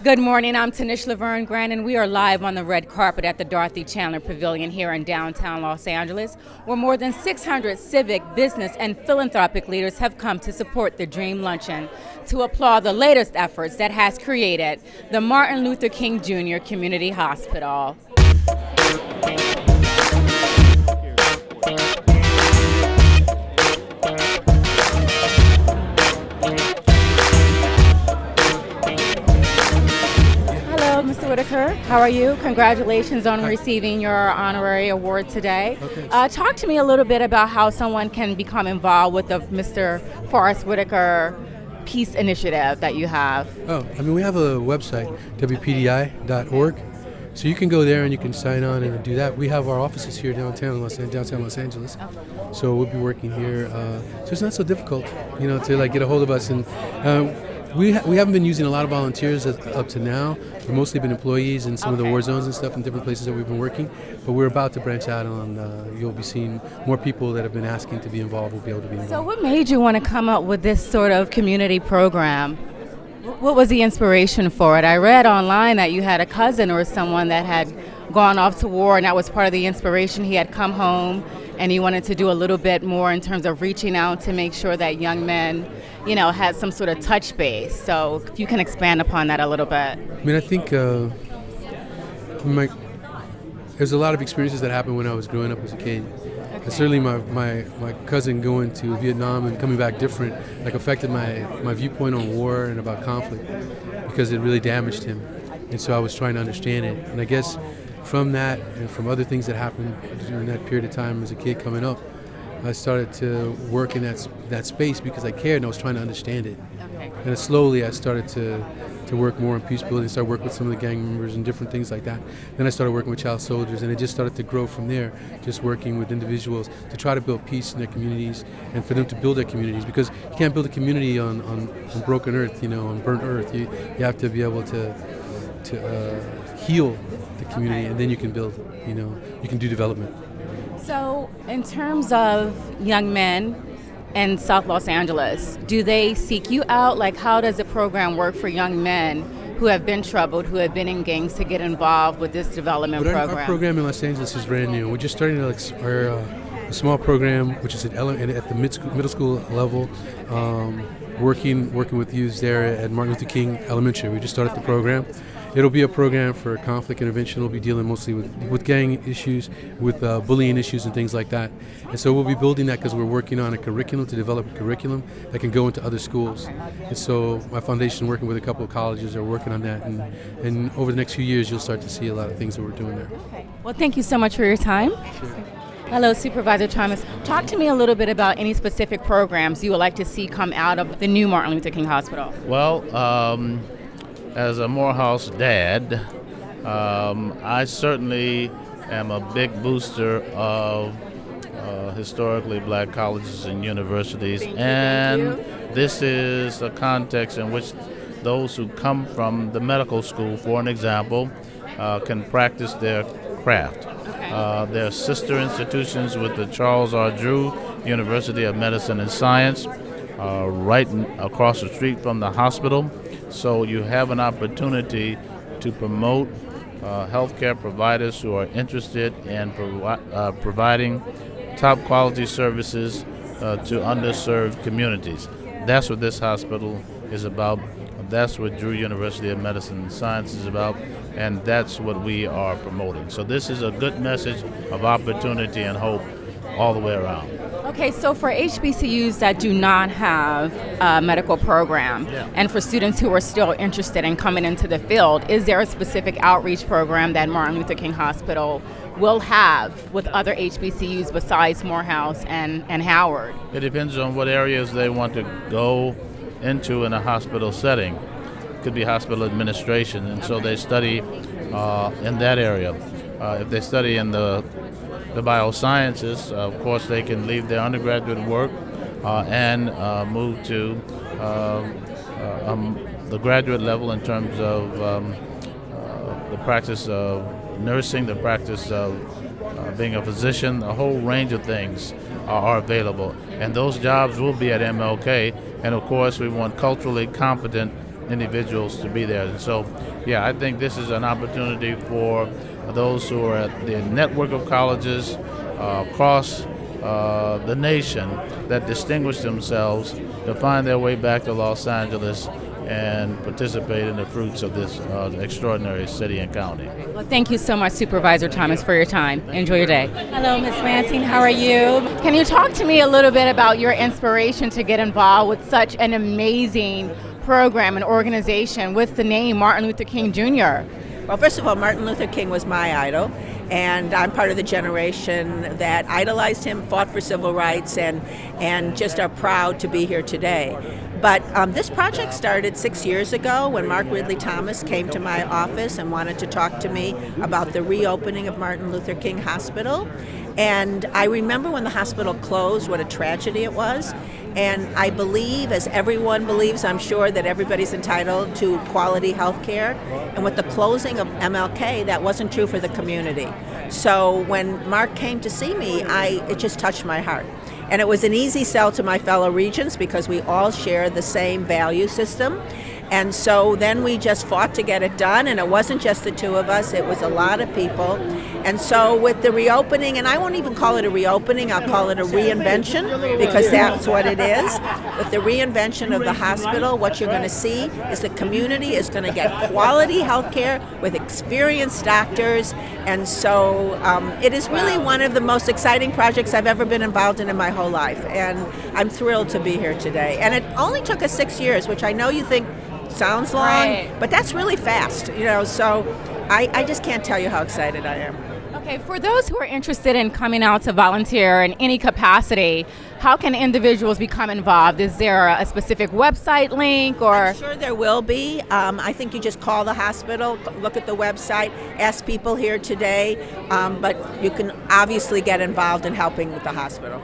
Good morning, I'm Tanisha LaVerne Grant, and we are live on the red carpet at the Dorothy Chandler Pavilion here in downtown Los Angeles, where more than 600 civic, business, and philanthropic leaders have come to support the Dream Luncheon to applaud the latest efforts that has created the Martin Luther King Jr. Community Hospital. Mr. Whitaker, how are you? Congratulations on receiving your honorary award today. Okay. Talk to me a little bit about how someone can become involved with the Mr. Forrest Whitaker Peace Initiative that you have. We have a website, wpdi.org. So you can go there and you can sign on and do that. We have our offices here downtown Los Angeles. So we'll be working here. So it's not so difficult, to get a hold of us. And we haven't been using a lot of volunteers up to now. We've mostly been employees in some of the war zones and stuff in different places that we've been working. But we're about to branch out on, you'll be seeing more people that have been asking to be involved will be able to be involved. So what made you want to come up with this sort of community program? What was the inspiration for it? I read online that you had a cousin or someone that had gone off to war, and that was part of the inspiration. He had come home and he wanted to do a little bit more in terms of reaching out to make sure that young men, had some sort of touch base. So if you can expand upon that a little bit. I think there's a lot of experiences that happened when I was growing up as a kid. Okay. And certainly my cousin going to Vietnam and coming back different affected my viewpoint on war and about conflict, because it really damaged him. And so I was trying to understand it. And I guess from that and from other things that happened during that period of time as a kid coming up, I started to work in that space because I cared and I was trying to understand it. Okay. And slowly I started to work more in peace building, started working with some of the gang members and different things like that. Then I started working with child soldiers, and it just started to grow from there, just working with individuals to try to build peace in their communities and for them to build their communities, because you can't build a community on broken earth, on burnt earth. You have to be able to heal the community, and then you can build, you can do development. So in terms of young men in South Los Angeles, do they seek you out? Like, how does the program work for young men who have been troubled, who have been in gangs, to get involved with this development program? Our program in Los Angeles is brand new. We're just starting a small program, which is at the middle school level, working with youths there at Martin Luther King Elementary. We just started the program. It'll be a program for conflict intervention. We'll be dealing mostly with gang issues, with bullying issues and things like that. And so we'll be building that because we're working on a curriculum to develop a curriculum that can go into other schools. And so my foundation, working with a couple of colleges, are working on that. And over the next few years, you'll start to see a lot of things that we're doing there. Okay. Well, thank you so much for your time. Sure. Hello, Supervisor Thomas. Talk to me a little bit about any specific programs you would like to see come out of the new Martin Luther King Hospital. Well, as a Morehouse dad, I certainly am a big booster of historically black colleges and universities. This is a context in which those who come from the medical school, for an example, can practice their craft. Okay. There are sister institutions with the Charles R. Drew University of Medicine and Science, right across the street from the hospital. So you have an opportunity to promote healthcare providers who are interested in providing top quality services to underserved communities. That's what this hospital is about. That's what Drew University of Medicine and Science is about, and that's what we are promoting. So this is a good message of opportunity and hope all the way around. Okay, so for HBCUs that do not have a medical program, and for students who are still interested in coming into the field, is there a specific outreach program that Martin Luther King Hospital will have with other HBCUs besides Morehouse and Howard? It depends on what areas they want to go into in a hospital setting. It could be hospital administration, and so they study in that area. If they study in the biosciences, of course, they can leave their undergraduate work and move to the graduate level in terms of the practice of nursing, the practice of being a physician. A whole range of things are available, and those jobs will be at MLK. And of course, we want culturally competent individuals to be there. And so, yeah, I think this is an opportunity for those who are at the network of colleges across the nation that distinguish themselves to find their way back to Los Angeles and participate in the fruits of this extraordinary city and county. Well, thank you so much, Supervisor Thomas, for your time. Enjoy your day. Hello, Ms. Lansing. How are you? Can you talk to me a little bit about your inspiration to get involved with such an amazing program and organization with the name Martin Luther King Jr.? Well, first of all, Martin Luther King was my idol, and I'm part of the generation that idolized him, fought for civil rights, and just are proud to be here today. But this project started 6 years ago when Mark Ridley Thomas came to my office and wanted to talk to me about the reopening of Martin Luther King Hospital. And I remember when the hospital closed, what a tragedy it was. And I believe, as everyone believes, I'm sure, that everybody's entitled to quality health care. And with the closing of MLK, that wasn't true for the community. So when Mark came to see me, it just touched my heart. And it was an easy sell to my fellow regents because we all share the same value system. And so then we just fought to get it done, and it wasn't just the two of us, it was a lot of people. And so with the reopening, and I won't even call it a reopening, I'll call it a reinvention, because that's what it is. With the reinvention of the hospital, what you're going to see is the community is going to get quality health care with experienced doctors. And so it is really one of the most exciting projects I've ever been involved in my whole life. And I'm thrilled to be here today. And it only took us 6 years, which I know you think sounds long, right, but that's really fast, so I just can't tell you how excited I am. Okay, for those who are interested in coming out to volunteer in any capacity, how can individuals become involved? Is there a specific website link, or? I'm sure there will be. I think you just call the hospital, look at the website, ask people here today, but you can obviously get involved in helping with the hospital.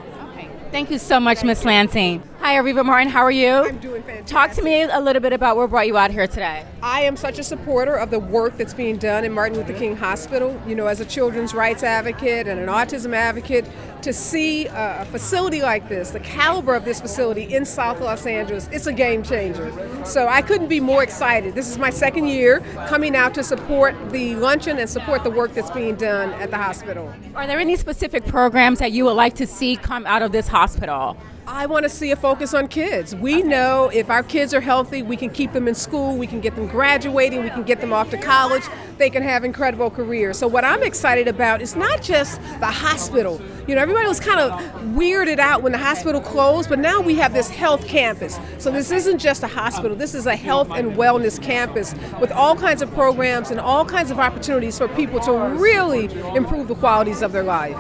Thank you so much, Ms. Lansing. Hi, Areva Martin. How are you? I'm doing fantastic. Talk to me a little bit about what brought you out here today. I am such a supporter of the work that's being done in Martin Luther King Hospital. As a children's rights advocate and an autism advocate, to see a facility like this, the caliber of this facility in South Los Angeles, it's a game changer. So I couldn't be more excited. This is my second year coming out to support the luncheon and support the work that's being done at the hospital. Are there any specific programs that you would like to see come out of this hospital? I want to see a focus on kids. We know if our kids are healthy, we can keep them in school, we can get them graduating, we can get them off to college, they can have incredible careers. So what I'm excited about is not just the hospital. Everybody was kind of weirded out when the hospital closed, but now we have this health campus. So this isn't just a hospital, this is a health and wellness campus with all kinds of programs and all kinds of opportunities for people to really improve the qualities of their life.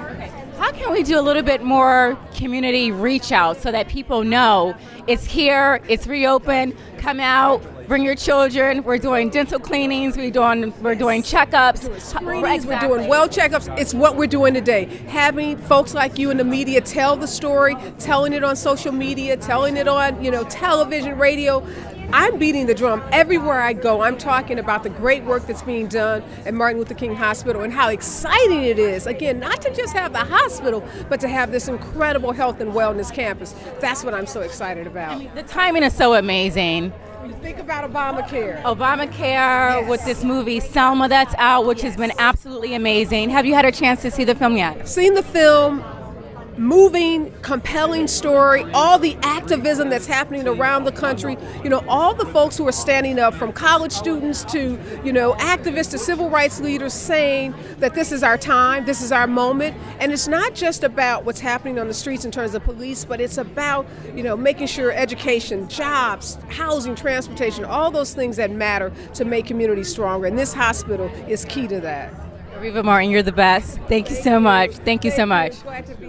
How can we do a little bit more community reach out so that people know it's here, it's reopened, come out, bring your children. We're doing dental cleanings, we're doing checkups. Screenings, we're doing well checkups. It's what we're doing today. Having folks like you in the media tell the story, telling it on social media, telling it on, television, radio. I'm beating the drum everywhere I go. I'm talking about the great work that's being done at Martin Luther King Hospital and how exciting it is, again, not to just have the hospital, but to have this incredible health and wellness campus. That's what I'm so excited about. The timing is so amazing. You think about Obamacare. Yes. With this movie, Selma, that's out, which has been absolutely amazing. Have you had a chance to see the film yet? I've seen the film. Moving, compelling story, all the activism that's happening around the country, all the folks who are standing up, from college students to, activists to civil rights leaders, saying that this is our time, this is our moment. And it's not just about what's happening on the streets in terms of police, but it's about, making sure education, jobs, housing, transportation, all those things that matter to make communities stronger. And this hospital is key to that. Areva Martin, you're the best. Thank you so much. Thank you so much. Glad to be